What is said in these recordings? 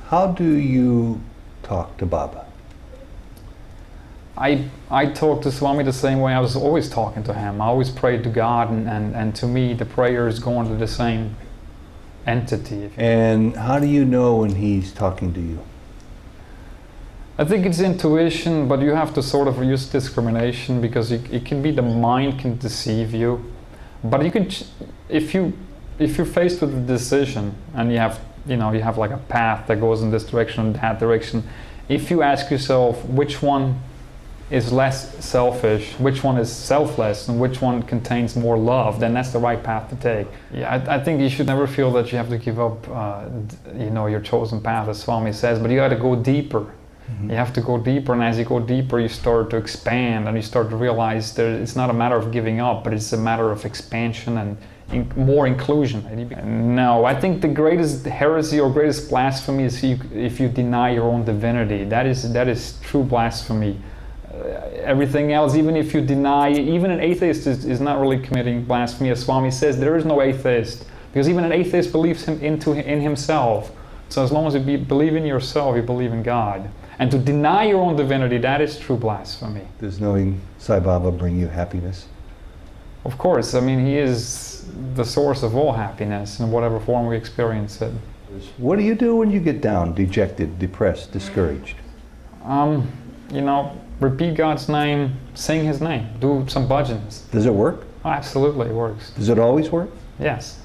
How do you talk to Baba? I talk to Swami the same way I was always talking to him. I always prayed to God, and to me the prayer is going to the same entity. And how do you know when he's talking to you? I think it's intuition, but you have to sort of use discrimination, because it can be the mind can deceive you. But you can, if you're faced with a decision and you have like a path that goes in this direction and that direction, if you ask yourself which one is less selfish, which one is selfless, and which one contains more love, then that's the right path to take. Yeah, I think you should never feel that you have to give up, your chosen path, as Swami says, but you got to go deeper. Mm-hmm. You have to go deeper, and as you go deeper, you start to expand, and you start to realize that it's not a matter of giving up, but it's a matter of expansion and more inclusion. No, I think the greatest heresy or greatest blasphemy is if you deny your own divinity. That is true blasphemy. Everything else, even if you deny, even an atheist is not really committing blasphemy. As Swami says, there is no atheist, because even an atheist believes in himself. So as long as you believe in yourself, you believe in God. And to deny your own divinity, that is true blasphemy. Does knowing Sai Baba bring you happiness? Of course. I mean, he is the source of all happiness in whatever form we experience it. What do you do when you get down, dejected, depressed, discouraged? Repeat God's name, sing His name, do some bhajans. Does it work? Oh, absolutely, it works. Does it always work? Yes.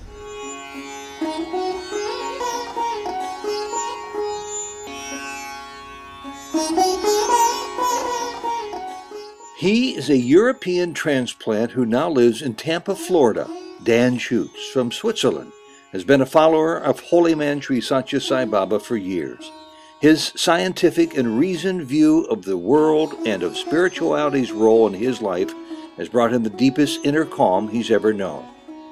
He is a European transplant who now lives in Tampa, Florida. Dan Schuetz from Switzerland has been a follower of Holy Man Sri Satya Sai Baba for years. His scientific and reasoned view of the world and of spirituality's role in his life has brought him the deepest inner calm he's ever known.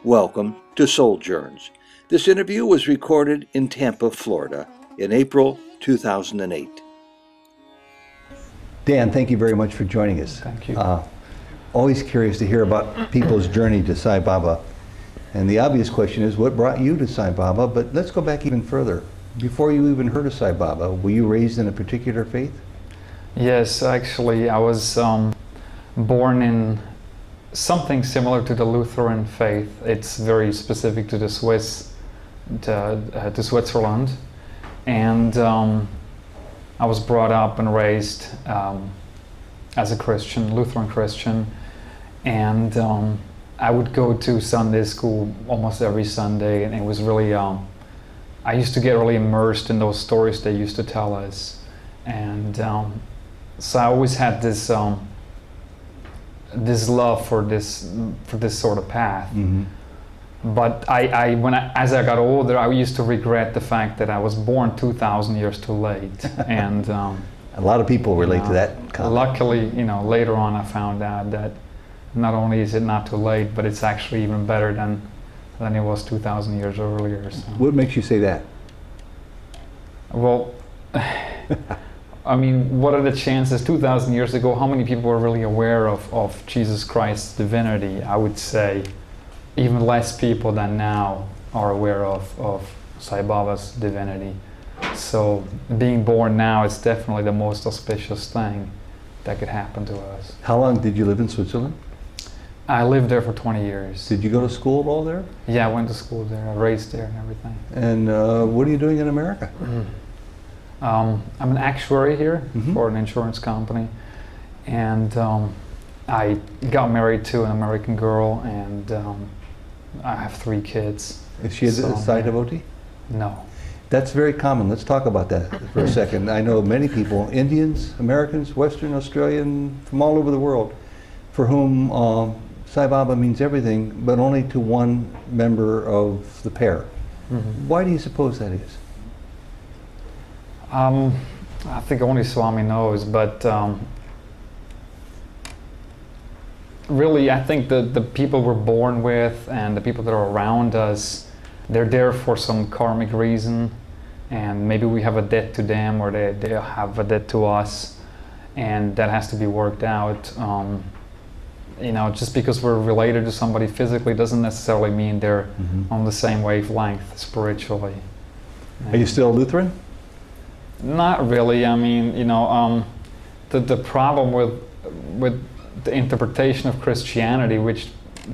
Welcome to Souljourns. This interview was recorded in Tampa, Florida in April 2008. Dan, thank you very much for joining us. Thank you. Always curious to hear about people's journey to Sai Baba. And the obvious question is, what brought you to Sai Baba? But let's go back even further. Before you even heard of Sai Baba, were you raised in a particular faith? Yes, actually, I was born in something similar to the Lutheran faith. It's very specific to the to Switzerland, and I was brought up and raised as a Christian, Lutheran Christian, and I would go to Sunday school almost every Sunday, and it was really. I used to get really immersed in those stories they used to tell us, and so I always had this this love for this sort of path. Mm-hmm. But as I got older, I used to regret the fact that I was born 2,000 years too late, and a lot of people relate to that comment. Luckily, later on, I found out that not only is it not too late, but it's actually even better than it was 2,000 years earlier. So. What makes you say that? Well, I mean, what are the chances 2,000 years ago, how many people were really aware of Jesus Christ's divinity? I would say even less people than now are aware of Sai Baba's divinity. So being born now is definitely the most auspicious thing that could happen to us. How long did you live in Switzerland? I lived there for 20 years. Did you go to school at all there? Yeah, I went to school there. I raised there and everything. And what are you doing in America? I'm an actuary here for an insurance company. And I got married to an American girl, and I have 3 kids. Is she a Sai devotee? No. That's very common. Let's talk about that for a second. I know many people, Indians, Americans, Western Australian, from all over the world, for whom Sai Baba means everything, but only to one member of the pair. Mm-hmm. Why do you suppose that is? I think only Swami knows, but really I think the people we're born with and the people that are around us, they're there for some karmic reason, and maybe we have a debt to them, or they have a debt to us, and that has to be worked out. Just because we're related to somebody physically doesn't necessarily mean they're on the same wavelength spiritually. Are you still Lutheran? Not really. I mean, the problem with the interpretation of Christianity, which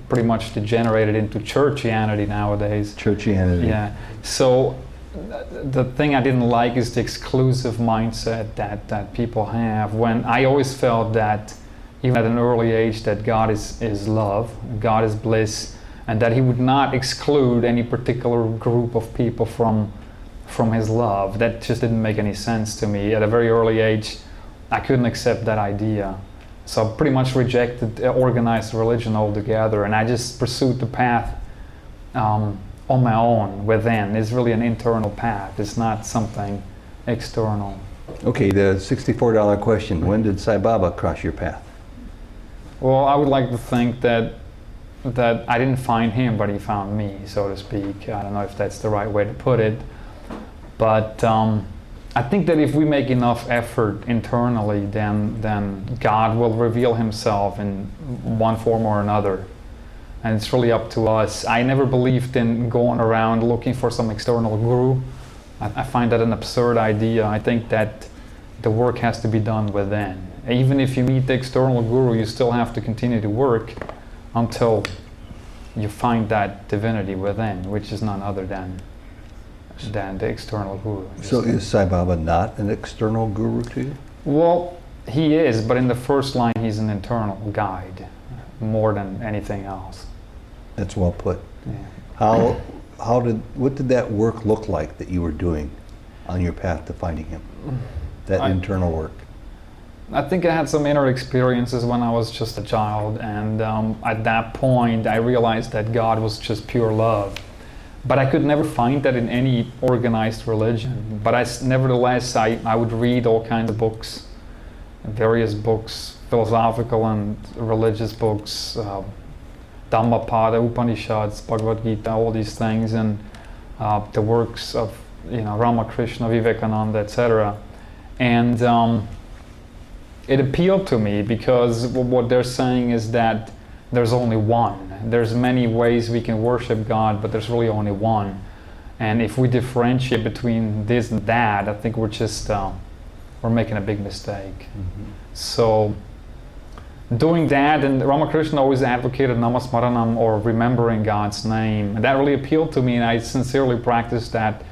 pretty much degenerated into churchianity nowadays. Churchianity. Yeah. So the thing I didn't like is the exclusive mindset that people have. When I always felt that, even at an early age, that God is love, God is bliss, and that He would not exclude any particular group of people from His love. That just didn't make any sense to me. At a very early age, I couldn't accept that idea. So I pretty much rejected organized religion altogether, and I just pursued the path on my own within. It's really an internal path. It's not something external. Okay, the $64 question. When did Sai Baba cross your path? Well, I would like to think that I didn't find him, but he found me, so to speak. I don't know if that's the right way to put it. But I think that if we make enough effort internally, then God will reveal Himself in one form or another. And it's really up to us. I never believed in going around looking for some external guru. I find that an absurd idea. I think that the work has to be done within. Even if you meet the external guru, you still have to continue to work until you find that divinity within, which is none other than the external guru. So is Sai Baba not an external guru to you? Well, he is, but in the first line, he's an internal guide more than anything else. That's well put. Yeah. What did that work look like that you were doing on your path to finding Him? That internal work. I think I had some inner experiences when I was just a child, and at that point I realized that God was just pure love. But I could never find that in any organized religion. But nevertheless, I would read all kinds of books, various books, philosophical and religious books, TAMPA, the Upanishads, Bhagavad Gita, all these things, and the works of Ramakrishna, Vivekananda, etc. And it appealed to me because what they're saying is that there's only one. There's many ways we can worship God, but there's really only one. And if we differentiate between this and that, I think we're making a big mistake. Mm-hmm. So doing that, and Ramakrishna always advocated namasmaranam, or remembering God's name, and that really appealed to me, and I sincerely practiced that.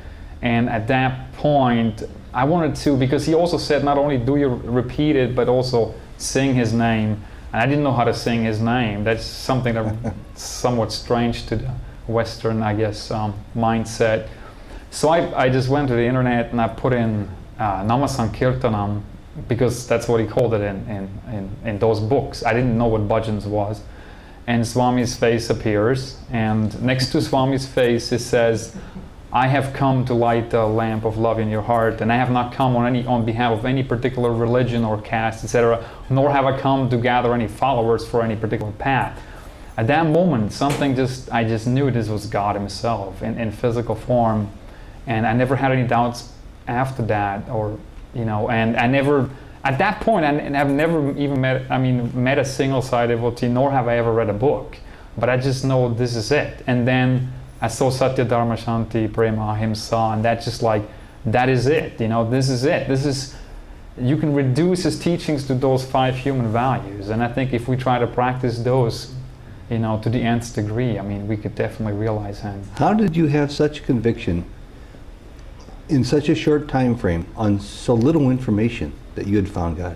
And at that point, I wanted to, because he also said not only do you repeat it, but also sing His name. And I didn't know how to sing His name. That's something that's somewhat strange to the Western, I guess, mindset. So I just went to the internet and I put in Namasankirtanam, because that's what he called it in those books. I didn't know what bhajans was. And Swami's face appears, and next to Swami's face it says, I have come to light the lamp of love in your heart, and I have not come on behalf of any particular religion or caste, etc., nor have I come to gather any followers for any particular path. At that moment, I just knew this was God Himself in physical form, and I never had any doubts after that, and I never, at that point, and I've never even met a single Sai devotee, nor have I ever read a book, but I just know this is it. And then I saw Satya Dharma Shanti Prema Ahimsa, and that's just like, that is it, this is it. You can reduce his teachings to those 5 human values, and I think if we try to practice those, to the nth degree, we could definitely realize Him. How did you have such conviction in such a short time frame on so little information that you had found God?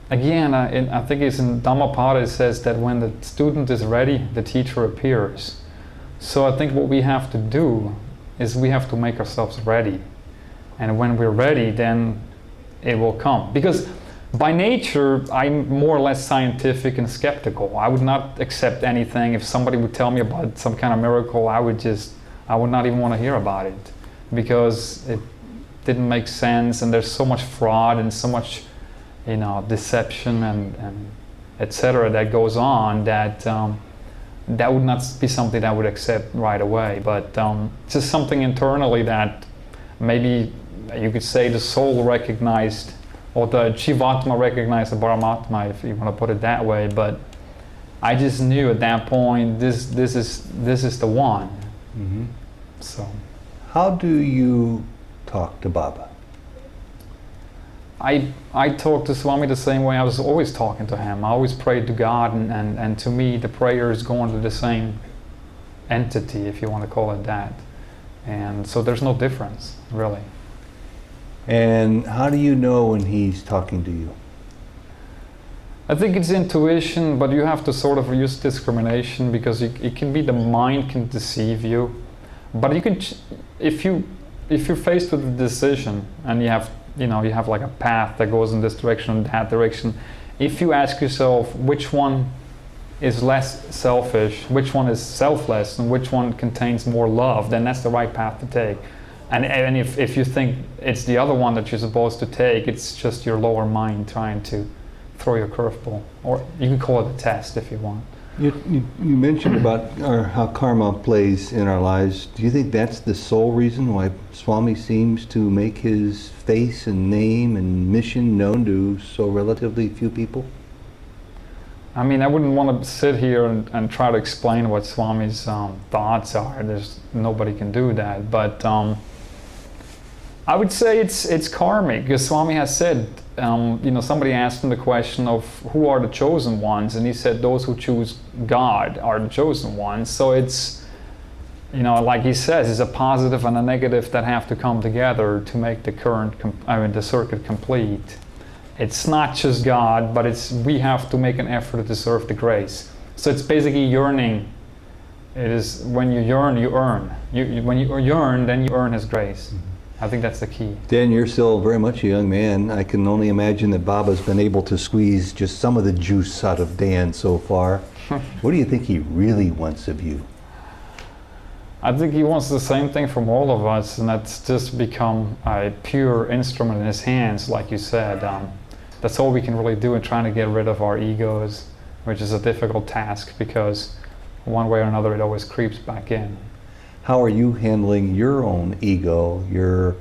Again, I think it's in Dhammapada, it says that when the student is ready, the teacher appears. So I think what we have to do is we have to make ourselves ready. And when we're ready, then it will come. Because by nature, I'm more or less scientific and skeptical. I would not accept anything. If somebody would tell me about some kind of miracle, I would not even want to hear about it, because it didn't make sense, and there's so much fraud and so much, deception and etc. that goes on that that would not be something I would accept right away. But just something internally that maybe you could say the soul recognized, or the Jivatma recognized the Paramatma, if you want to put it that way. But I just knew at that point this is the one. Mm-hmm. So how do you talk to Baba? I talk to Swami the same way I was always talking to him. I always prayed to God, and to me the prayer is going to the same entity, if you want to call it that. And so there's no difference, really. And how do you know when he's talking to you? I think it's intuition, but you have to sort of use discrimination, because it can be the mind can deceive you. But you can, if you're faced with a decision and you have like a path that goes in this direction and that direction, if you ask yourself which one is less selfish, which one is selfless, and which one contains more love, then that's the right path to take. And if you think it's the other one that you're supposed to take, it's just your lower mind trying to throw your curveball, or you can call it a test if you want. You mentioned about how karma plays in our lives. Do you think that's the sole reason why Swami seems to make his face and name and mission known to so relatively few people? I mean, I wouldn't want to sit here and try to explain what Swami's thoughts are. Nobody can do that. But I would say it's karmic, because Swami has said, somebody asked him the question of who are the chosen ones, and he said those who choose God are the chosen ones. So it's, like he says, it's a positive and a negative that have to come together to make the circuit complete. It's not just God, but we have to make an effort to deserve the grace. So it's basically yearning. It is when you yearn, you earn. When you yearn, then you earn His grace. Mm-hmm. I think that's the key. Dan, you're still very much a young man. I can only imagine that Baba's been able to squeeze just some of the juice out of Dan so far. What do you think he really wants of you? I think he wants the same thing from all of us, and that's just become a pure instrument in his hands, like you said. That's all we can really do in trying to get rid of our egos, which is a difficult task, because one way or another it always creeps back in. How are you handling your own ego, your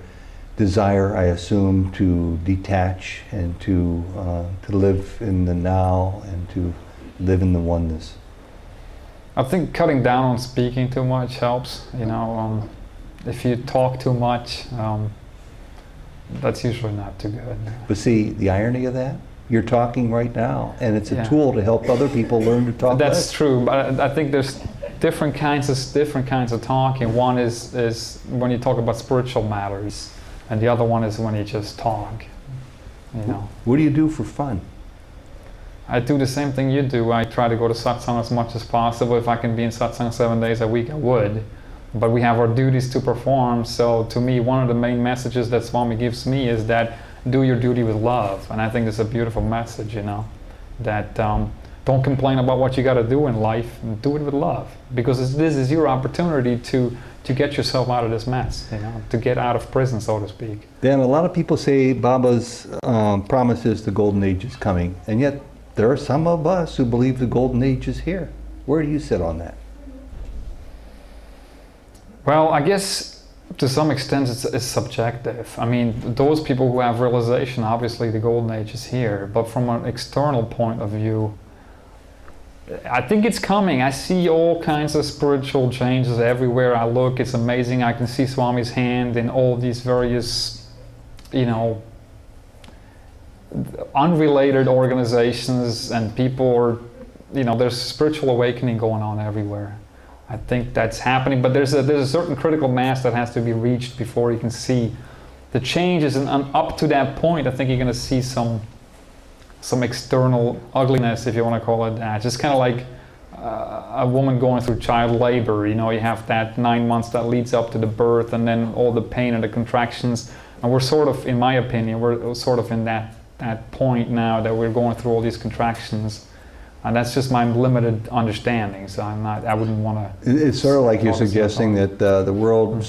desire, I assume, to detach and to live in the now and to live in the oneness? I think cutting down on speaking too much helps. If you talk too much, that's usually not too good. But see, the irony of that? You're talking right now, and it's a tool to help other people learn to talk That's less. true, but I think there's different kinds of talking. One is when you talk about spiritual matters, and the other one is when you just talk. What do you do for fun? I do the same thing you do. I try to go to satsang as much as possible. If I can be in satsang 7 days a week, I would. But we have our duties to perform. So to me, one of the main messages that Swami gives me is that do your duty with love. And I think it's a beautiful message, that don't complain about what you got to do in life. Do it with love, because this is your opportunity to get yourself out of this mess, to get out of prison, so to speak. Dan, a lot of people say Baba's promises the golden age is coming, and yet there are some of us who believe the golden age is here. Where do you sit on that? Well, I guess to some extent it's subjective. I mean, those people who have realization, obviously the golden age is here, but from an external point of view, I think it's coming. I see all kinds of spiritual changes everywhere I look. It's amazing. I can see Swami's hand in all these various, unrelated organizations, and people are, there's spiritual awakening going on everywhere. I think that's happening, but there's a certain critical mass that has to be reached before you can see the changes, and up to that point, I think you're going to see some external ugliness, if you want to call it that. Just kind of like a woman going through child labor. You have that 9 months that leads up to the birth, and then all the pain and the contractions. And we're sort of, in my opinion, we're sort of in that point now that we're going through all these contractions. And that's just my limited understanding, so I wouldn't want to... It's sort of like you're suggesting that the world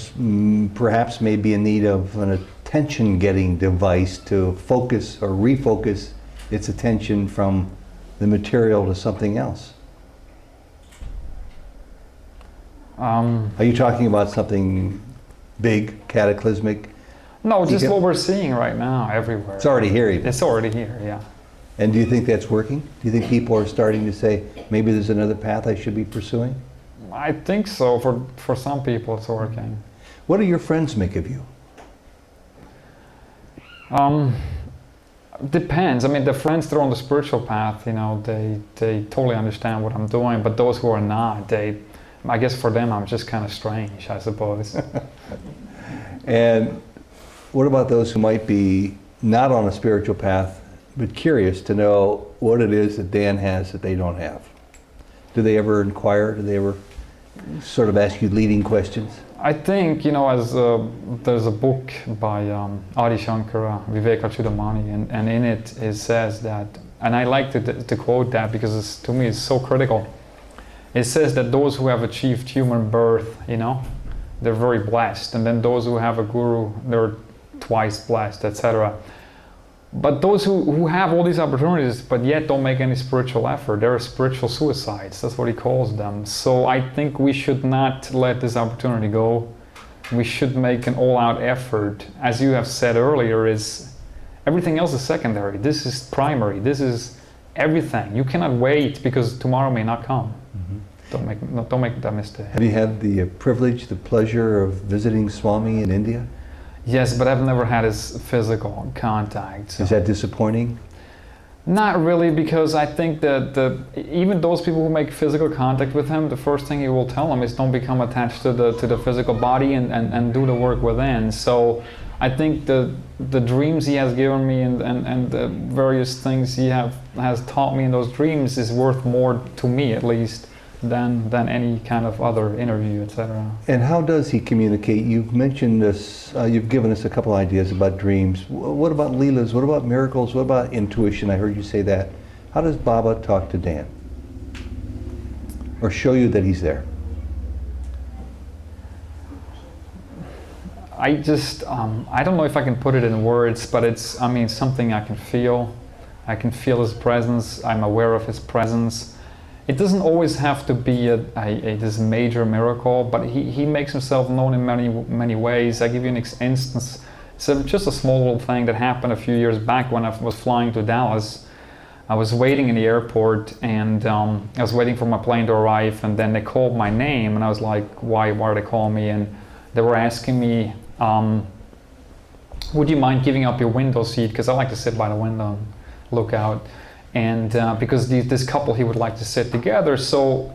perhaps may be in need of an attention-getting device to focus or refocus its attention from the material to something else. Are you talking about something big, cataclysmic? No, just what we're seeing right now everywhere. It's already here even. It's already here, yeah. And do you think that's working? Do you think people are starting to say, maybe there's another path I should be pursuing? I think so. For some people it's working. What do your friends make of you? Depends. I mean, the friends that are on the spiritual path, they totally understand what I'm doing. But those who are not, I guess for them, I'm just kind of strange, I suppose. And what about those who might be not on a spiritual path, but curious to know what it is that Dan has that they don't have? Do they ever inquire? Do they ever sort of ask you leading questions? I think, as there's a book by Adi Shankara, Vivekachudamani, and in it says that, and I like to quote that because to me it's so critical. It says that those who have achieved human birth, they're very blessed, and then those who have a guru, they're twice blessed, etc. But those who have all these opportunities but yet don't make any spiritual effort, they're spiritual suicides. That's what he calls them. So I think we should not let this opportunity go. We should make an all-out effort. As you have said earlier, is everything else is secondary. This is primary. This is everything. You cannot wait because tomorrow may not come. Mm-hmm. Don't make that mistake. Have you had the privilege, the pleasure of visiting Swami in India? Yes, but I've never had his physical contact. So. Is that disappointing? Not really, because I think that even those people who make physical contact with him, the first thing he will tell them is don't become attached to the physical body and do the work within. So I think the dreams he has given me and the various things he has taught me in those dreams is worth more to me, at least, than any kind of other interview, etc. And how does he communicate? You've mentioned this, you've given us a couple ideas about dreams. What about leelas? What about miracles? What about intuition? I heard you say that. How does Baba talk to Dan? Or show you that he's there? I just, I don't know if I can put it in words, but it's, something I can feel. I can feel his presence. I'm aware of his presence. It doesn't always have to be this major miracle, but he makes himself known in many ways. I give you an instance. So just a small little thing that happened a few years back when I was flying to Dallas. I was waiting in the airport and I was waiting for my plane to arrive, and then they called my name and I was like, why are they calling me? And they were asking me, would you mind giving up your window seat? Because I like to sit by the window and look out. And because this couple, he would like to sit together. So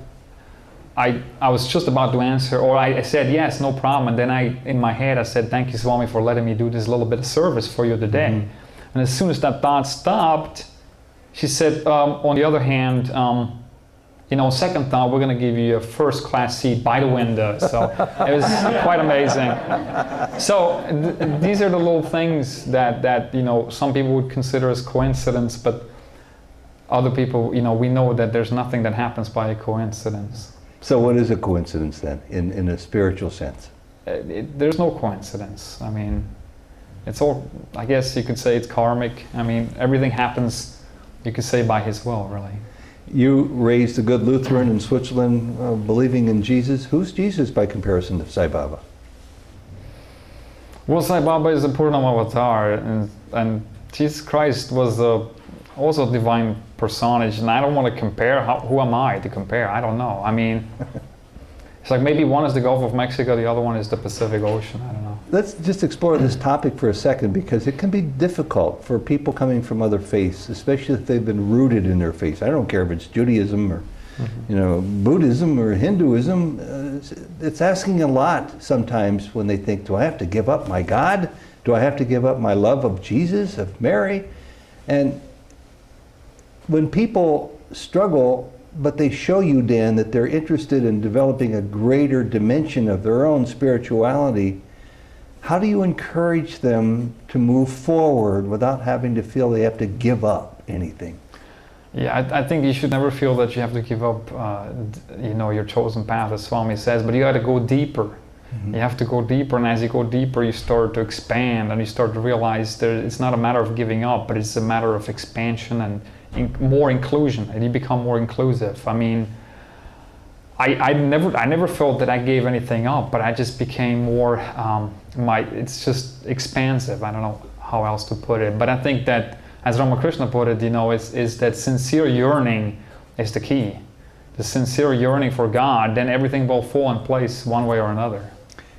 I was just about to answer, or I said, yes, no problem. And then in my head, I said, thank you, Swami, for letting me do this little bit of service for you today. Mm-hmm. And as soon as that thought stopped, she said, on the other hand, second thought, we're going to give you a first class seat by the window. So it was quite amazing. So these are the little things that some people would consider as coincidence, but other people, we know that there's nothing that happens by a coincidence. So what is a coincidence then, in a spiritual sense? There's no coincidence. It's all, I guess you could say it's karmic. Everything happens, you could say, by his will, really. You raised a good Lutheran in Switzerland, believing in Jesus. Who's Jesus by comparison to Sai Baba? Well, Sai Baba is a Purnam avatar, and Jesus Christ was also a divine personage, and I don't want to compare. Who am I to compare? I don't know. It's like maybe one is the Gulf of Mexico, the other one is the Pacific Ocean. I don't know. Let's just explore this topic for a second, because it can be difficult for people coming from other faiths, especially if they've been rooted in their faith. I don't care if it's Judaism or Buddhism or Hinduism. It's asking a lot sometimes when they think, do I have to give up my God? Do I have to give up my love of Jesus, of Mary? And when people struggle, but they show you, Dan, that they're interested in developing a greater dimension of their own spirituality, how do you encourage them to move forward without having to feel they have to give up anything? Yeah, I think you should never feel that you have to give up, your chosen path, as Swami says, but you got to go deeper. Mm-hmm. You have to go deeper, and as you go deeper, you start to expand, and you start to realize it's not a matter of giving up, but it's a matter of expansion and more inclusion, and you become more inclusive. I never felt that I gave anything up, but I just became more, it's just expansive. I don't know how else to put it, but I think that, as Ramakrishna put it, is that sincere yearning is the key. The sincere yearning for God, then everything will fall in place one way or another.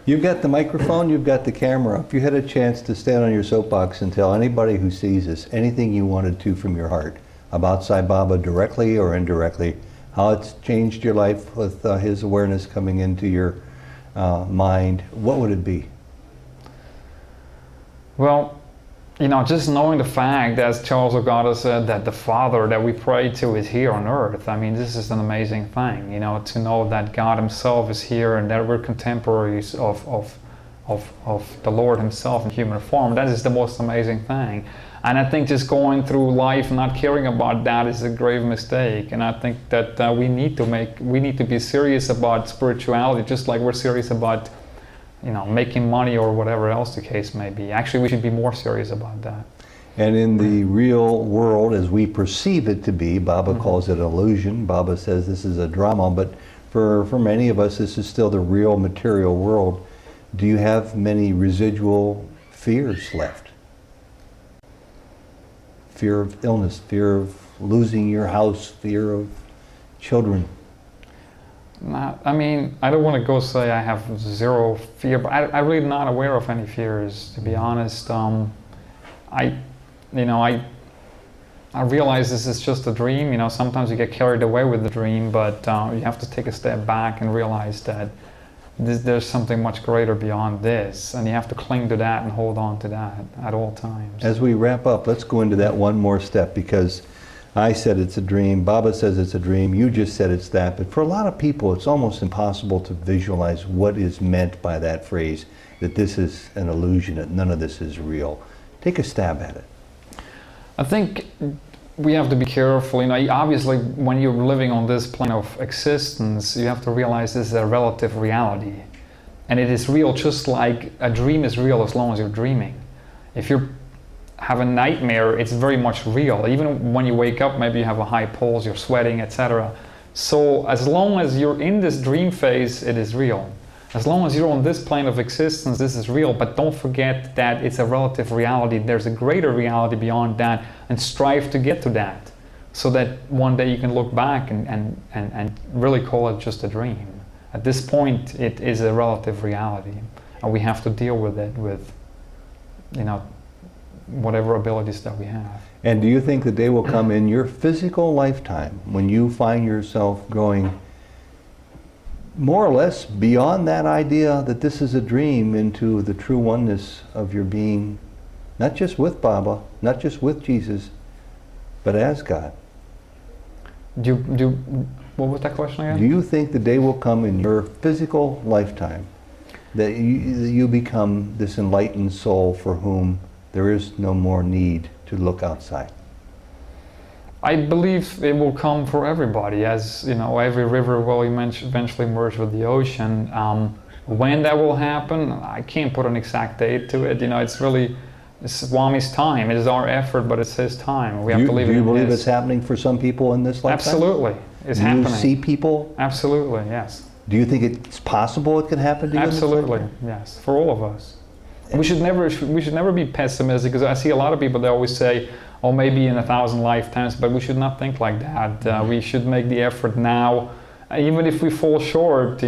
You've got the microphone, you've got the camera. If you had a chance to stand on your soapbox and tell anybody who sees this anything you wanted to from your heart about Sai Baba directly or indirectly, how it's changed your life with his awareness coming into your mind, what would it be? Well, just knowing the fact, as Charles Ogata said, that the Father that we pray to is here on earth. I mean, this is an amazing thing, to know that God himself is here and that we're contemporaries of the Lord himself in human form. That is the most amazing thing. And I think just going through life not caring about that is a grave mistake. And I think that we need to be serious about spirituality, just like we're serious about making money or whatever else the case may be. Actually, we should be more serious about that. And in the real world, as we perceive it to be, Baba calls it illusion. Baba says this is a drama, but for many of us, this is still the real material world. Do you have many residual fears left? Fear of illness, fear of losing your house, fear of children? I mean, I don't want to go say I have zero fear, but I'm really not aware of any fears, to be honest. I realize this is just a dream. Sometimes you get carried away with the dream, but you have to take a step back and realize that there's something much greater beyond this, and you have to cling to that and hold on to that at all times. As we wrap up, let's go into that one more step, because I said it's a dream, Baba says it's a dream, you just said it's that, but for a lot of people it's almost impossible to visualize what is meant by that phrase, that this is an illusion, that none of this is real. Take a stab at it. I think we have to be careful. Obviously when you're living on this plane of existence, you have to realize this is a relative reality. And it is real just like a dream is real as long as you're dreaming. If you have a nightmare, it's very much real. Even when you wake up, maybe you have a high pulse, you're sweating, etc. So as long as you're in this dream phase, it is real. As long as you're on this plane of existence, this is real. But don't forget that it's a relative reality. There's a greater reality beyond that, and strive to get to that, so that one day you can look back and really call it just a dream. At this point, it is a relative reality, and we have to deal with it with, whatever abilities that we have. And do you think the day will come in your physical lifetime when you find yourself going more or less beyond that idea that this is a dream into the true oneness of your being, not just with Baba, not just with Jesus, but as God? What was that question again? Do you think the day will come in your physical lifetime that you become this enlightened soul for whom there is no more need to look outside? I believe it will come for everybody, as every river will eventually merge with the ocean. When that will happen, I can't put an exact date to it. It's really Swami's time. It is our effort, but it's his time. We have to leave it in his. Do you believe it's happening for some people in this lifetime? Absolutely, it's happening. Do you see people? Absolutely, yes. Do you think it's possible it can happen to you? Absolutely, yes, for all of us. We should never be pessimistic, because I see a lot of people that always say, "Oh, maybe in 1,000 lifetimes," but we should not think like that. We should make the effort now, even if we fall short.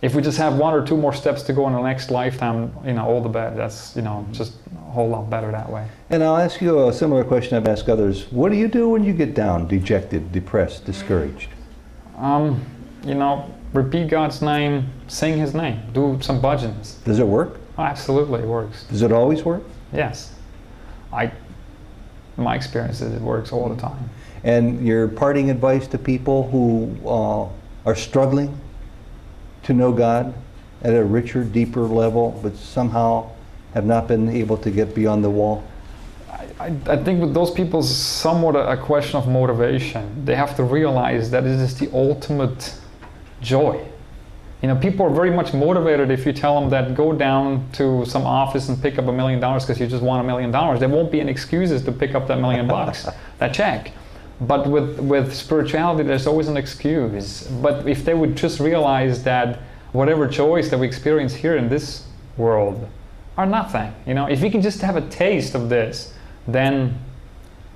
If we just have one or two more steps to go in the next lifetime, all the better. That's just a whole lot better that way. And I'll ask you a similar question I've asked others. What do you do when you get down, dejected, depressed, discouraged? Repeat God's name, sing His name, do some bhajans. Does it work? Oh, absolutely, it works. Does it always work? Yes. My experience is it works all the time. And your parting advice to people who are struggling to know God at a richer, deeper level, but somehow have not been able to get beyond the wall? I think with those people, it's somewhat a question of motivation. They have to realize that it is the ultimate joy. People are very much motivated if you tell them that go down to some office and pick up $1 million because you just want $1 million. There won't be any excuses to pick up that $1 million, that check. But with spirituality, there's always an excuse. But if they would just realize that whatever joys that we experience here in this world are nothing, if you can just have a taste of this, then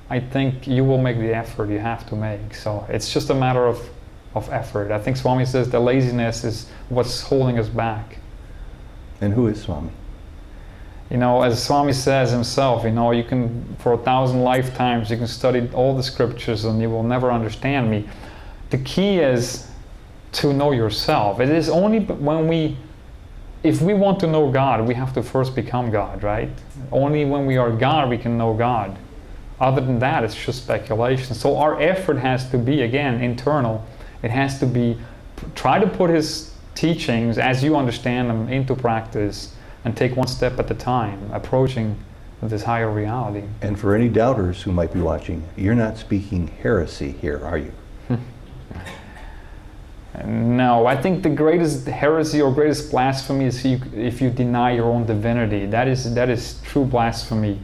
I think you will make the effort you have to make. So it's just a matter of effort. I think Swami says the laziness is what's holding us back. And who is Swami? You know, as Swami says himself, you know, you can, for 1,000 lifetimes, you can study all the scriptures and you will never understand me. The key is to know yourself. It is only when if we want to know God, we have to first become God, right? Only when we are God, we can know God. Other than that, it's just speculation. So our effort has to be, again, internal. It has to be, try to put his teachings as you understand them into practice and take one step at a time, approaching this higher reality. And for any doubters who might be watching, you're not speaking heresy here, are you? No, I think the greatest heresy or greatest blasphemy is if you deny your own divinity. That is true blasphemy.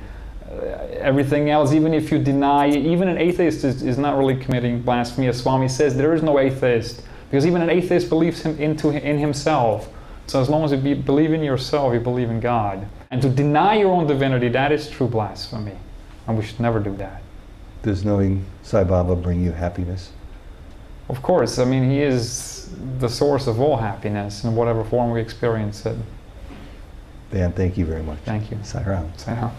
Everything else, even if you deny, even an atheist is not really committing blasphemy. As Swami says, there is no atheist, because even an atheist believes in himself. So as long as you believe in yourself, you believe in God. And to deny your own divinity, that is true blasphemy. And we should never do that. Does knowing Sai Baba bring you happiness? Of course, I mean, he is the source of all happiness in whatever form we experience it. Dan, thank you very much. Thank you. Sai Ram. Sai Ram.